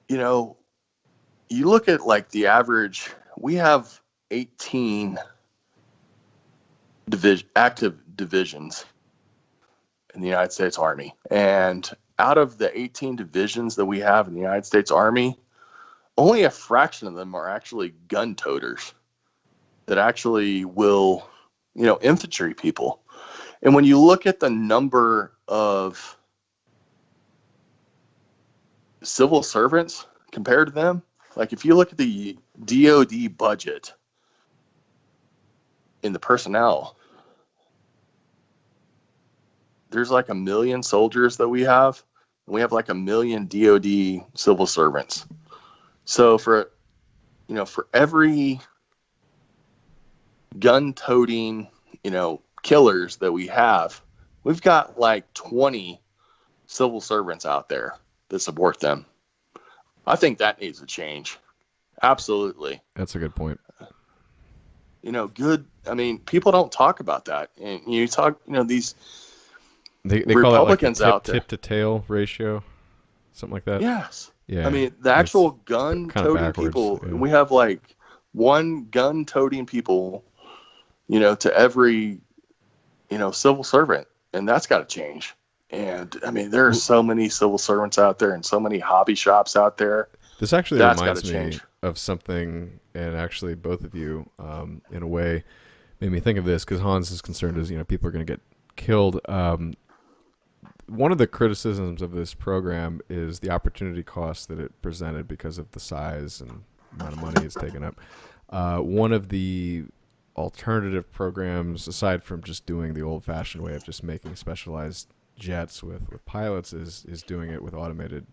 you know, you look at like the average, we have 18 active divisions in the United States Army. And out of the 18 divisions that we have in the United States Army, only a fraction of them are actually gun toters that actually will, infantry people. And when you look at the number of civil servants compared to them, like if you look at the DoD budget in the personnel, there's like 1 million soldiers that we have, and we have like 1 million DoD civil servants. So for every gun-toting, killers that we have, we've got like 20 civil servants out there that support them. I think that needs to change. Absolutely. That's a good point. Good. I mean, people don't talk about that. And you talk, these They call that like the Republicans out there. tip to tail ratio, something like that. Yes. Yeah. I mean, the actual gun-toting backwards. people, Yeah. we have like one gun-toting people, to every, civil servant. And that's got to change. And I mean, there are so many civil servants out there and so many hobby shops out there. This actually That's reminds gotta me change. of something, and actually both of you, in a way, made me think of this because Hans is concerned as people are going to get killed. One of the criticisms of this program is the opportunity cost that it presented because of the size and amount of money it's taken up. One of the alternative programs, aside from just doing the old-fashioned way of just making specialized jets with pilots, is doing it with automated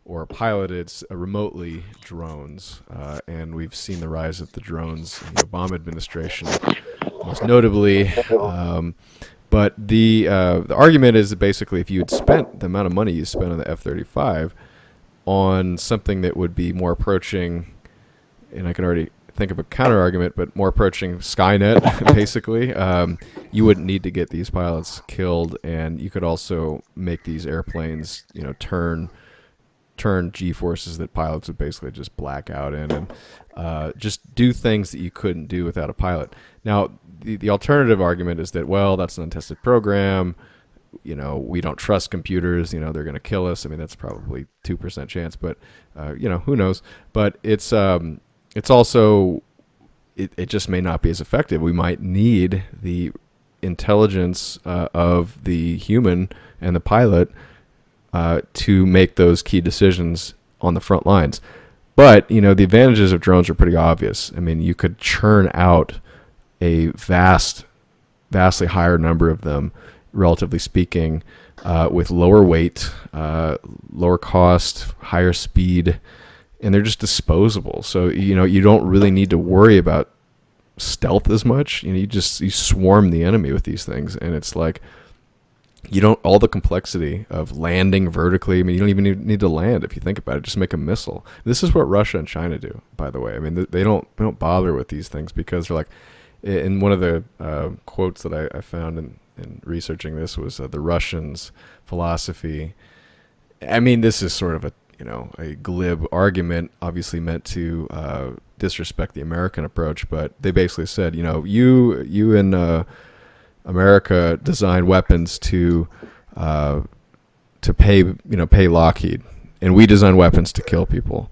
or piloted remotely drones. And we've seen the rise of the drones in the Obama administration, most notably. But the argument is that basically if you had spent the amount of money you spent on the F-35 on something that would be more approaching, and I can already think of a counter argument, but more approaching Skynet, basically, you wouldn't need to get these pilots killed, and you could also make these airplanes, turn G-forces that pilots would basically just black out in, and just do things that you couldn't do without a pilot. Now, the alternative argument is that, well, that's an untested program. We don't trust computers. They're going to kill us. I mean, that's probably 2% chance, but who knows? But it's also it just may not be as effective. We might need the intelligence of the human and the pilot to make those key decisions on the front lines. But, the advantages of drones are pretty obvious. I mean, you could churn out a vastly higher number of them, relatively speaking, with lower weight, lower cost, higher speed, and they're just disposable. So, you don't really need to worry about stealth as much. You swarm the enemy with these things, and it's like, all the complexity of landing vertically. I mean, you don't even need to land if you think about it. Just make a missile. This is what Russia and China do, by the way. I mean, they don't bother with these things because they're like, in one of the quotes that I found in researching this was the Russians' philosophy. I mean, this is sort of a glib argument, obviously meant to disrespect the American approach, but they basically said, you in America design weapons to pay Lockheed, and we design weapons to kill people.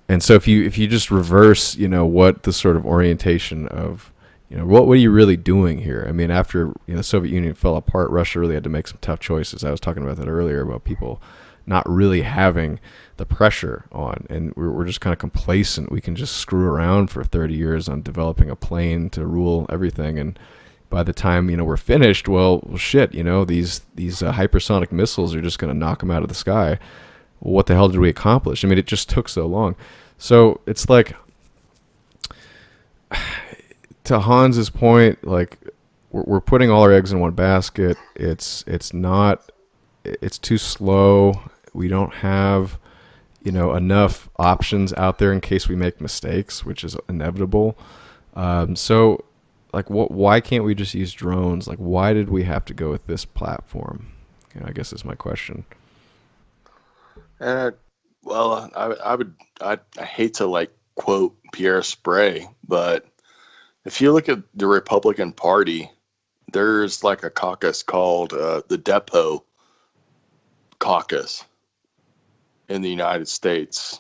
And so if you just reverse, what the sort of orientation of, what are you really doing here? I mean, after the Soviet Union fell apart, Russia really had to make some tough choices. I was talking about that earlier about people not really having the pressure on, and we're just kind of complacent. We can just screw around for 30 years on developing a plane to rule everything, and by the time we're finished, well shit, these hypersonic missiles are just going to knock them out of the sky. Well, what the hell did we accomplish? I mean, it just took so long. So it's like, to Hans's point, like we're putting all our eggs in one basket. It's too slow. We don't have enough options out there in case we make mistakes, which is inevitable. So like, why can't we just use drones? Like, why did we have to go with this platform? I guess is my question. Well, I hate to like quote Pierre Spray, but if you look at the Republican Party, there's like a caucus called the Depot Caucus in the United States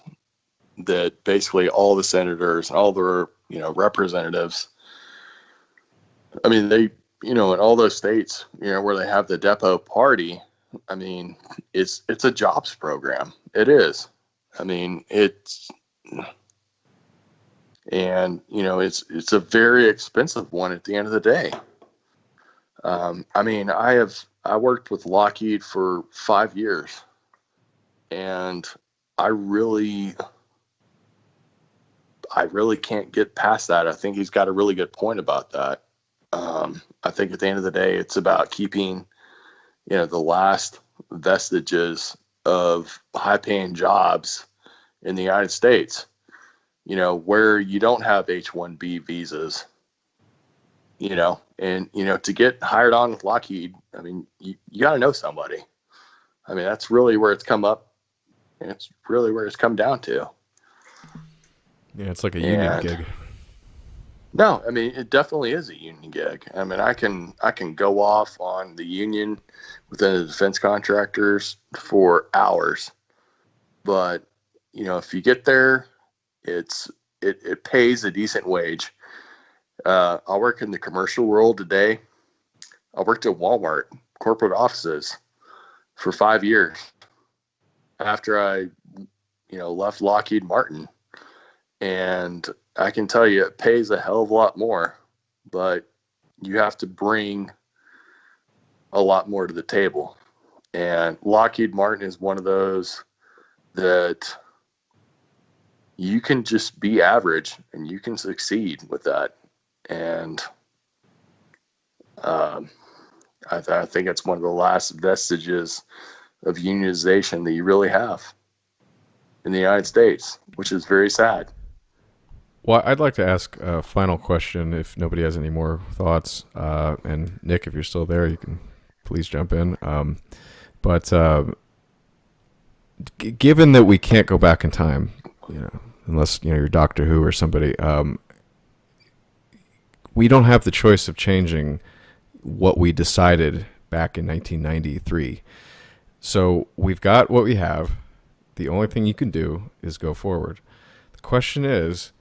that basically all the senators, all the representatives. I mean, they in all those states where they have the Depot Party. I mean, it's a jobs program. It is. I mean, it's a very expensive one at the end of the day. I mean, I worked with Lockheed for 5 years, and I really can't get past that. I think he's got a really good point about that. I think at the end of the day, it's about keeping the last vestiges of high-paying jobs in the United States. Where you don't have H-1B visas. And to get hired on with Lockheed, I mean, you got to know somebody. I mean, that's really where it's come up, and it's really where it's come down to. Yeah, it's like a union gig. No, I mean, it definitely is a union gig. I mean, I can go off on the union within the defense contractors for hours, but if you get there, it pays a decent wage. I work in the commercial world today. I worked at Walmart corporate offices for 5 years after I, left Lockheed Martin. And I can tell you it pays a hell of a lot more, but you have to bring a lot more to the table. And Lockheed Martin is one of those that you can just be average and you can succeed with that. And I think it's one of the last vestiges of unionization that you really have in the United States, which is very sad. Well, I'd like to ask a final question if nobody has any more thoughts. And Nick, if you're still there, you can please jump in. But given that we can't go back in time, unless you're Doctor Who or somebody, we don't have the choice of changing what we decided back in 1993. So we've got what we have. The only thing you can do is go forward. The question is,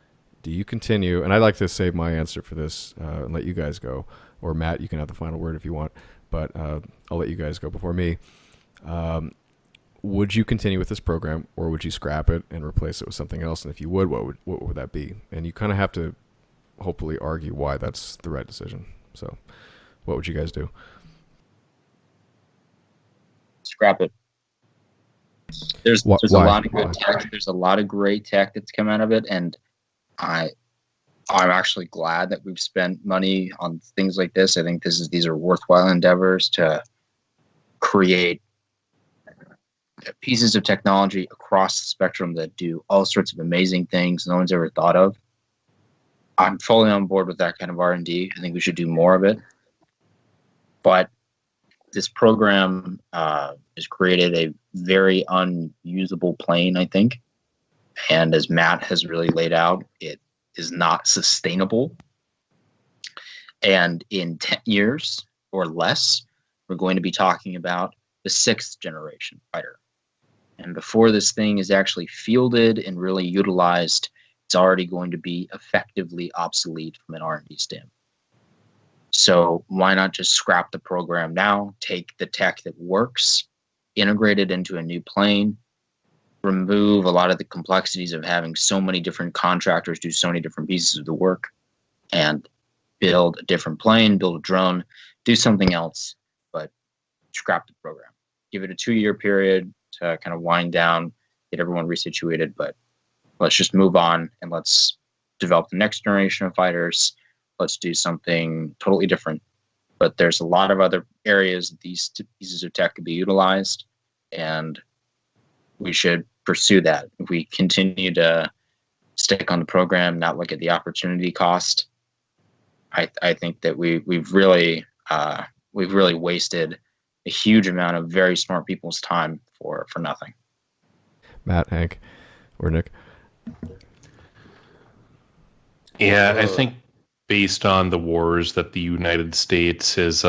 do you continue? And I'd like to save my answer for this and let you guys go. Or Matt, you can have the final word if you want. But I'll let you guys go before me. Would you continue with this program, or would you scrap it and replace it with something else? And if you would, what would that be? And you kind of have to hopefully argue why that's the right decision. So what would you guys do? Scrap it. There's a lot of good tech. There's a lot of great tech that's come out of it, and I'm actually glad that we've spent money on things like this. I think these are worthwhile endeavors to create pieces of technology across the spectrum that do all sorts of amazing things no one's ever thought of. I'm fully on board with that kind of R&D. I think we should do more of it. But this program has created a very unusable plane, I think. And as Matt has really laid out, it is not sustainable. And in 10 years or less, we're going to be talking about the 6th generation fighter. And before this thing is actually fielded and really utilized, it's already going to be effectively obsolete from an R&D standpoint. So why not just scrap the program now, take the tech that works, integrate it into a new plane, remove a lot of the complexities of having so many different contractors do so many different pieces of the work, and build a different plane, build a drone, do something else, but scrap the program. Give it a 2-year period to kind of wind down, get everyone resituated, but let's just move on and let's develop the next generation of fighters. Let's do something totally different. But there's a lot of other areas that these pieces of tech could be utilized, and we should pursue that. If we continue to stick on the program, not look at the opportunity cost, I think that we've really wasted a huge amount of very smart people's time for nothing. Matt, Hank, or Nick? Yeah, I think based on the wars that the United States is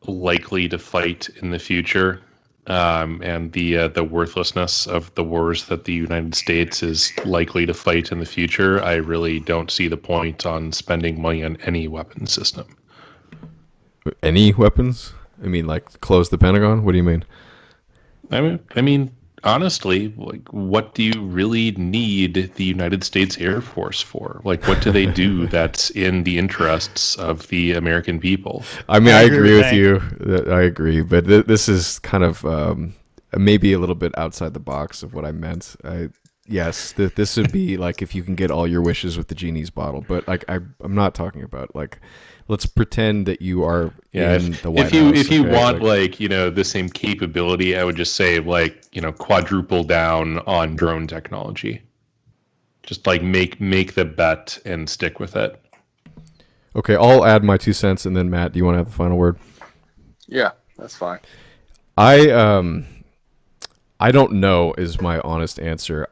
likely to fight in the future, and the worthlessness of the wars that the United States is likely to fight in the future, I really don't see the point on spending money on any weapon system. Any weapons? I mean, like close the Pentagon? What do you mean? I mean, honestly, like, what do you really need the United States Air Force for? Like, what do they do that's in the interests of the American people? I mean, I agree with Hank. you. I agree, but this is kind of maybe a little bit outside the box of what I meant. Yes, this would be like if you can get all your wishes with the genie's bottle, but like I'm not talking about like. Let's pretend that you are in the White House. If you okay? want like the same capability, I would just say like quadruple down on drone technology. Just like make the bet and stick with it. Okay, I'll add my 2 cents, and then Matt, do you want to have the final word? Yeah, that's fine. I don't know is my honest answer.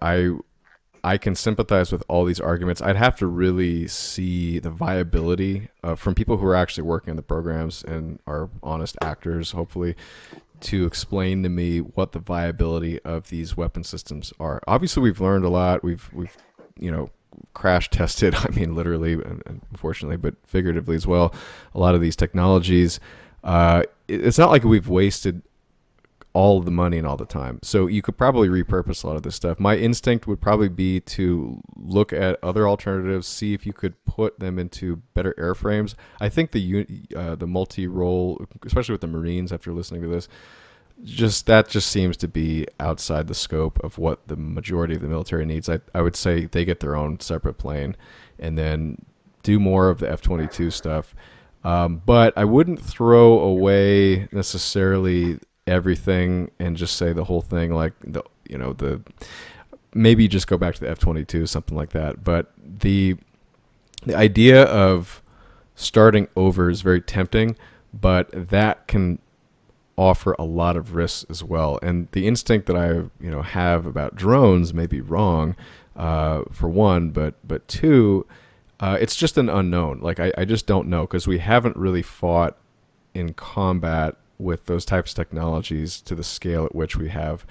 I can sympathize with all these arguments. I'd have to really see the viability from people who are actually working on the programs and are honest actors, hopefully, to explain to me what the viability of these weapon systems are. Obviously, we've learned a lot. We've crash tested. I mean, literally, unfortunately, but figuratively as well. A lot of these technologies. It's not like we've wasted all of the money and all the time. So you could probably repurpose a lot of this stuff. My instinct would probably be to look at other alternatives, see if you could put them into better airframes. I think the multi-role, especially with the Marines after listening to this, just seems to be outside the scope of what the majority of the military needs. I would say they get their own separate plane and then do more of the F-22 stuff. But I wouldn't throw away necessarily everything and just say the whole thing like the maybe just go back to the F-22, something like that. But the idea of starting over is very tempting, but that can offer a lot of risks as well. And the instinct that I have about drones may be wrong, for one, but two, it's just an unknown. Like I just don't know, because we haven't really fought in combat with those types of technologies to the scale at which we have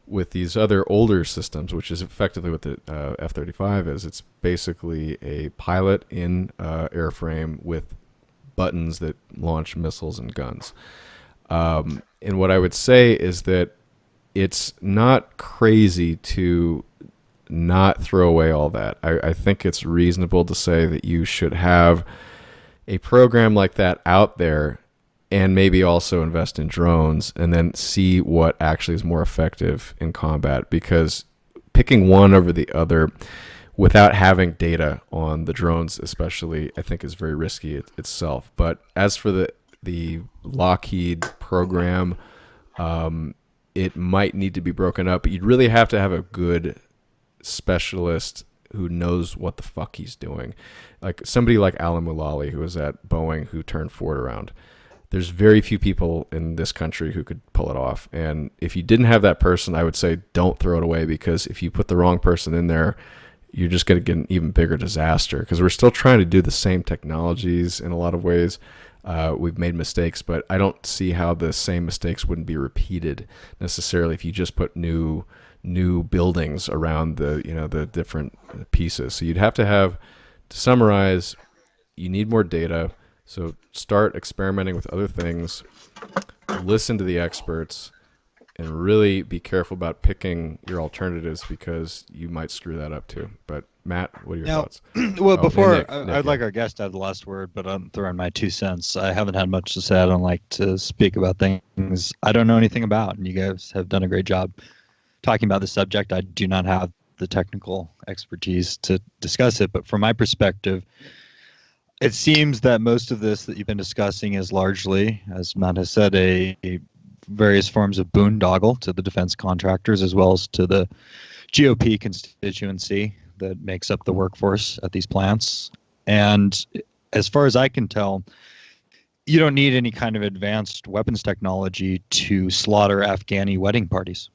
with these other older systems, which is effectively what the F-35 is. It's basically a pilot in airframe with buttons that launch missiles and guns. And what I would say is that it's not crazy to not throw away all that. I think it's reasonable to say that you should have a program like that out there and maybe also invest in drones and then see what actually is more effective in combat, because picking one over the other without having data on the drones especially, I think is very risky itself. But as for the Lockheed program, it might need to be broken up, but you'd really have to have a good specialist who knows what the fuck he's doing. Like somebody like Alan Mulally, who was at Boeing, who turned Ford around. There's very few people in this country who could pull it off. And if you didn't have that person, I would say don't throw it away, because if you put the wrong person in there, you're just going to get an even bigger disaster, because we're still trying to do the same technologies in a lot of ways. We've made mistakes, but I don't see how the same mistakes wouldn't be repeated necessarily if you just put new buildings around the different pieces. So you'd have to have, to summarize, you need more data. So start experimenting with other things, listen to the experts, and really be careful about picking your alternatives, because you might screw that up too. But Matt, what are your thoughts? Well, before Nick, I'd like our guest to have the last word, but I'm throwing my 2 cents. I haven't had much to say. I don't like to speak about things I don't know anything about, and you guys have done a great job talking about the subject. I do not have the technical expertise to discuss it, but from my perspective, it seems that most of this that you've been discussing is largely, as Matt has said, a various forms of boondoggle to the defense contractors as well as to the GOP constituency that makes up the workforce at these plants. And as far as I can tell, you don't need any kind of advanced weapons technology to slaughter Afghani wedding parties.